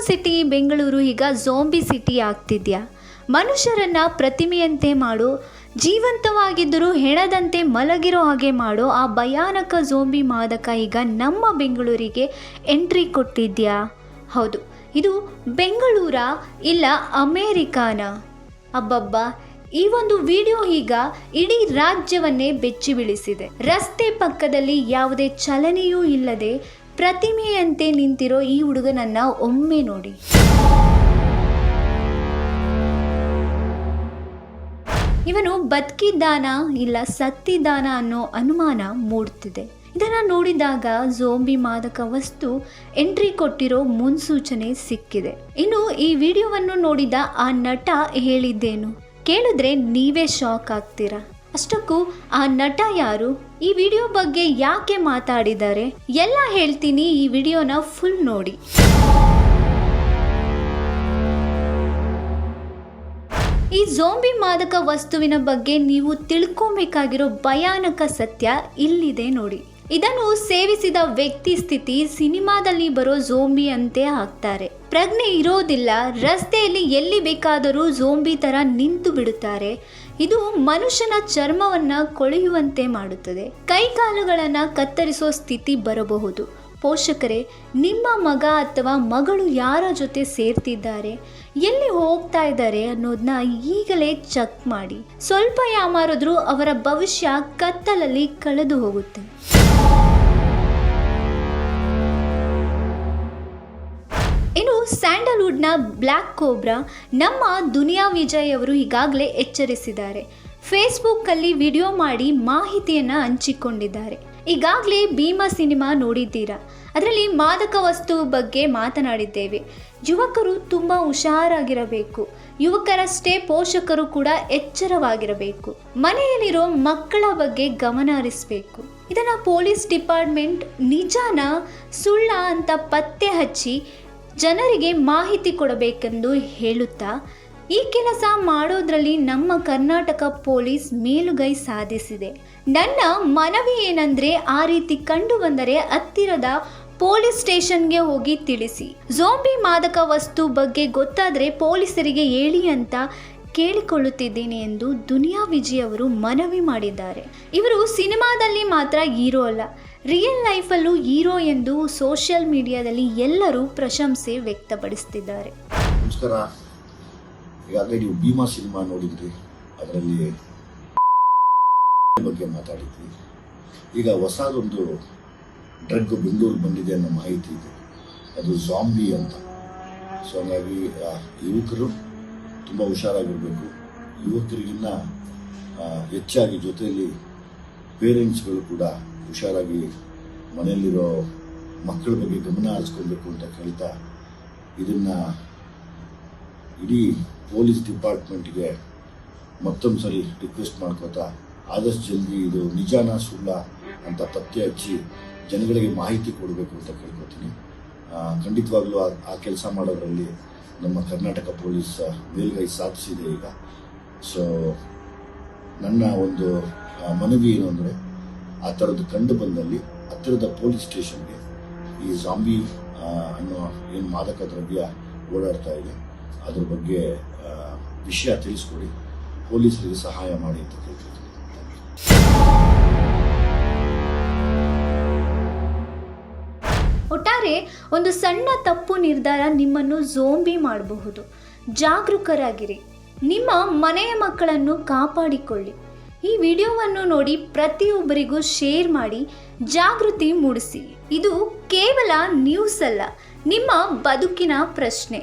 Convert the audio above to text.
Silicon city Bengaluru ಈಗ zombie city ಆಗ್ತಿದ್ಯಾ? ಮನುಷ್ಯರನ್ನ ಪ್ರತಿಮೆಯಂತೆ ಮಾಡೋ, ಜೀವಂತವಾಗಿದ್ದರೂ ಹೆಣದಂತೆ ಮಲಗಿರೋ ಹಾಗೆ ಮಾಡೋ ಆ ಭಯಾನಕ ಝೋಂಬಿ ಮಾದಕ ಈಗ ನಮ್ಮ ಬೆಂಗಳೂರಿಗೆ ಎಂಟ್ರಿ ಕೊಟ್ಟಿದ್ಯಾ? ಹೌದು, ಇದು ಬೆಂಗಳೂರಾ ಇಲ್ಲ ಅಮೇರಿಕಾನ? ಅಬ್ಬಬ್ಬಾ, ಈ ಒಂದು ವಿಡಿಯೋ ಈಗ ಇಡೀ ರಾಜ್ಯವನ್ನೇ ಬೆಚ್ಚಿ ಬೀಳಿಸಿದೆ. ರಸ್ತೆ ಪಕ್ಕದಲ್ಲಿ ಯಾವುದೇ ಚಲನೆಯೂ ಇಲ್ಲದೆ ಪ್ರತಿಮೆಯಂತೆ ನಿಂತಿರೋ ಈ ಹುಡುಗನನ್ನ ಒಮ್ಮೆ ನೋಡಿ. ಇವನು ಬದುಕಿದ್ದಾನ ಇಲ್ಲ ಸತ್ತಿದ್ದಾನ ಅನ್ನೋ ಅನುಮಾನ ಮೂಡ್ತಿದೆ. ಇದನ್ನ ನೋಡಿದಾಗ ಝೋಂಬಿ ಮಾದಕ ವಸ್ತು ಎಂಟ್ರಿ ಕೊಟ್ಟಿರೋ ಮುನ್ಸೂಚನೆ ಸಿಕ್ಕಿದೆ. ಇನ್ನು ಈ ವಿಡಿಯೋವನ್ನು ನೋಡಿದ ಆ ನಟ ಹೇಳಿದ್ದೇನು ಕೇಳಿದ್ರೆ ನೀವೇ ಶಾಕ್ ಆಗ್ತೀರಾ. ಅಷ್ಟಕ್ಕೂ ಆ ನಟ ಯಾರು, ಈ ವಿಡಿಯೋ ಬಗ್ಗೆ ಯಾಕೆ ಮಾತಾಡಿದ್ದಾರೆ ಎಲ್ಲ ಹೇಳ್ತೀನಿ. ಈ ವಿಡಿಯೋನ ಫುಲ್ ನೋಡಿ. ಈ ಝೋಂಬಿ ಮಾದಕ ವಸ್ತುವಿನ ಬಗ್ಗೆ ನೀವು ತಿಳ್ಕೊಬೇಕಾಗಿರೋ ಭಯಾನಕ ಸತ್ಯ ಇಲ್ಲಿದೆ ನೋಡಿ. ಇದನ್ನು ಸೇವಿಸಿದ ವ್ಯಕ್ತಿ ಸ್ಥಿತಿ ಸಿನಿಮಾದಲ್ಲಿ ಬರೋ ಝೋಂಬಿ ಅಂತೆ ಆಗ್ತಾರೆ. ಪ್ರಜ್ಞೆ ಇರೋದಿಲ್ಲ, ರಸ್ತೆಯಲ್ಲಿ ಎಲ್ಲಿ ಬೇಕಾದರೂ ಝೋಂಬಿ ತರ ನಿಂತು ಬಿಡುತ್ತಾರೆ. ಇದು ಮನುಷ್ಯನ ಚರ್ಮವನ್ನ ಕೊಳೆಯುವಂತೆ ಮಾಡುತ್ತದೆ. ಕೈಕಾಲುಗಳನ್ನ ಕತ್ತರಿಸೋ ಸ್ಥಿತಿ ಬರಬಹುದು. ಪೋಷಕರೇ, ನಿಮ್ಮ ಮಗ ಅಥವಾ ಮಗಳು ಯಾರ ಜೊತೆ ಸೇರ್ತಿದ್ದಾರೆ, ಎಲ್ಲಿ ಹೋಗ್ತಾ ಇದ್ದಾರೆ ಅನ್ನೋದನ್ನ ಈಗಲೇ ಚೆಕ್ ಮಾಡಿ. ಸ್ವಲ್ಪ ಯಾಮಾರಿದ್ರೂ ಅವರ ಭವಿಷ್ಯ ಕತ್ತಲಲ್ಲಿ ಕಳೆದು ಹೋಗುತ್ತೆ. ಇನ್ನು ಸ್ಯಾಂಡಲ್ವುಡ್ನ ಬ್ಲ್ಯಾಕ್ ಕೋಬ್ರಾ ನಮ್ಮ ದುನಿಯಾ ವಿಜಯ್ ಅವರು ಈಗಾಗಲೇ ಎಚ್ಚರಿಸಿದ್ದಾರೆ. ಫೇಸ್ಬುಕ್ಕಲ್ಲಿ ವಿಡಿಯೋ ಮಾಡಿ ಮಾಹಿತಿಯನ್ನು ಹಂಚಿಕೊಂಡಿದ್ದಾರೆ. ಈಗಾಗಲೇ ಭೀಮಾ ಸಿನಿಮಾ ನೋಡಿದ್ದೀರಾ? ಅದರಲ್ಲಿ ಮಾದಕ ವಸ್ತು ಬಗ್ಗೆ ಮಾತನಾಡಿದ್ದೇವೆ. ಯುವಕರು ತುಂಬ ಹುಷಾರಾಗಿರಬೇಕು. ಯುವಕರಷ್ಟೇ ಪೋಷಕರು ಕೂಡ ಎಚ್ಚರವಾಗಿರಬೇಕು. ಮನೆಯಲ್ಲಿರೋ ಮಕ್ಕಳ ಬಗ್ಗೆ ಗಮನ ಹರಿಸಬೇಕು. ಇದನ್ನು ಪೊಲೀಸ್ ಡಿಪಾರ್ಟ್ಮೆಂಟ್ ನಿಜಾನ ಸುಳ್ಳ ಅಂತ ಪತ್ತೆ ಹಚ್ಚಿ ಜನರಿಗೆ ಮಾಹಿತಿ ಕೊಡಬೇಕೆಂದು ಹೇಳುತ್ತಾ ಈ ಕೆಲಸ ಮಾಡೋದ್ರಲ್ಲಿ ನಮ್ಮ ಕರ್ನಾಟಕ ಪೊಲೀಸ್ ಮೇಲುಗೈ ಸಾಧಿಸಿದೆ. ನನ್ನ ಮನವಿ ಏನಂದ್ರೆ, ಆ ರೀತಿ ಕಂಡು ಬಂದರೆ ಹತ್ತಿರದ ಪೊಲೀಸ್ ಸ್ಟೇಷನ್ಗೆ ಹೋಗಿ ತಿಳಿಸಿ. ಝೋಂಬಿ ಮಾದಕ ವಸ್ತು ಬಗ್ಗೆ ಗೊತ್ತಾದರೆ ಪೊಲೀಸರಿಗೆ ಹೇಳಿ ಅಂತ ಕೇಳಿಕೊಳ್ಳುತ್ತಿದ್ದೀನಿ ಎಂದು ದುನಿಯಾ ವಿಜಯ್ ಅವರು ಮನವಿ ಮಾಡಿದ್ದಾರೆ. ಇವರು ಸಿನಿಮಾದಲ್ಲಿ ಮಾತ್ರ ಹೀರೋ ಅಲ್ಲ, ರಿಯಲ್ ಲೈಫಲ್ಲೂ ಹೀರೋ ಎಂದು ಸೋಷಿಯಲ್ ಮೀಡಿಯಾದಲ್ಲಿ ಎಲ್ಲರೂ ಪ್ರಶಂಸೆ ವ್ಯಕ್ತಪಡಿಸುತ್ತಿದ್ದಾರೆ. ನಮಸ್ಕಾರ. ಈಗಾಗಲೇ ನೀವು ಭೀಮಾ ಸಿನಿಮಾ ನೋಡಿದ್ರಿ, ಅದರಲ್ಲಿ ಬಗ್ಗೆ ಮಾತಾಡಿದ್ವಿ. ಈಗ ಹೊಸದೊಂದು ಡ್ರಗ್ ಬೆಂಗಳೂರಿಗೆ ಬಂದಿದೆ ಅನ್ನೋ ಮಾಹಿತಿ ಇದೆ. ಅದು ಝಾಂಬಿ ಅಂತ. ಸೊ ಹಾಗಾಗಿ ಯುವಕರು ತುಂಬ ಹುಷಾರಾಗಿರಬೇಕು. ಯುವಕರಿಗಿನ್ನ ಹೆಚ್ಚಾಗಿ ಜೊತೆಯಲ್ಲಿ ಪೇರೆಂಟ್ಸ್ಗಳು ಕೂಡ ಹುಷಾರಾಗಿ ಮನೆಯಲ್ಲಿರೋ ಮಕ್ಕಳ ಬಗ್ಗೆ ಗಮನ ಹರಿಸ್ಕೊಳ್ಬೇಕು ಅಂತ ಕೇಳ್ತಾ, ಇದನ್ನು ಇಡೀ ಪೊಲೀಸ್ ಡಿಪಾರ್ಟ್ಮೆಂಟ್ಗೆ ಮತ್ತೊಂದು ಸರಿ ರಿಕ್ವೆಸ್ಟ್ ಮಾಡ್ಕೋತಾ, ಆದಷ್ಟು ಜಲ್ದಿ ಇದು ನಿಜಾನ ಸುಳ್ಳ ಅಂತ ಪತ್ತೆ ಹಚ್ಚಿ ಜನಗಳಿಗೆ ಮಾಹಿತಿ ಕೊಡಬೇಕು ಅಂತ ಕೇಳ್ಕೊತೀನಿ. ಖಂಡಿತವಾಗ್ಲೂ ಆ ಕೆಲಸ ಮಾಡೋದ್ರಲ್ಲಿ ನಮ್ಮ ಕರ್ನಾಟಕ ಪೊಲೀಸ್ ಮೇಲ್ಗೈ ಸಾಧಿಸಿದೆ ಈಗ. ಸೊ ನನ್ನ ಒಂದು ಮನವಿ ಏನು ಅಂದರೆ, ಆ ಥರದ್ದು ಕಂಡು ಬಂದಲ್ಲಿ ಹತ್ತಿರದ ಪೊಲೀಸ್ ಸ್ಟೇಷನ್ಗೆ ಈ ಝಾಂಬಿ ಅನ್ನೋ ಏನು ಮಾದಕ ದ್ರವ್ಯ ಓಡಾಡ್ತಾ ಇದೆ ಅದ್ರ ಬಗ್ಗೆ ವಿಷಯ ತಿಳಿಸ್ಕೊಡಿ, ಪೊಲೀಸರಿಗೆ ಸಹಾಯ ಮಾಡಿ ಅಂತ ಕೇಳ್ತೀನಿ. ಒಟ್ಟಾರೆ ಒಂದು ಸಣ್ಣ ತಪ್ಪು ನಿರ್ಧಾರ ನಿಮ್ಮನ್ನು ಝೋಂಬಿ ಮಾಡಬಹುದು. ಜಾಗರೂಕರಾಗಿರಿ. ನಿಮ್ಮ ಮನೆಯ ಮಕ್ಕಳನ್ನು ಕಾಪಾಡಿಕೊಳ್ಳಿ. ಈ ವಿಡಿಯೋವನ್ನು ನೋಡಿ ಪ್ರತಿಯೊಬ್ಬರಿಗೂ ಶೇರ್ ಮಾಡಿ ಜಾಗೃತಿ ಮೂಡಿಸಿ. ಇದು ಕೇವಲ ನ್ಯೂಸ್ ಅಲ್ಲ, ನಿಮ್ಮ ಬದುಕಿನ ಪ್ರಶ್ನೆ.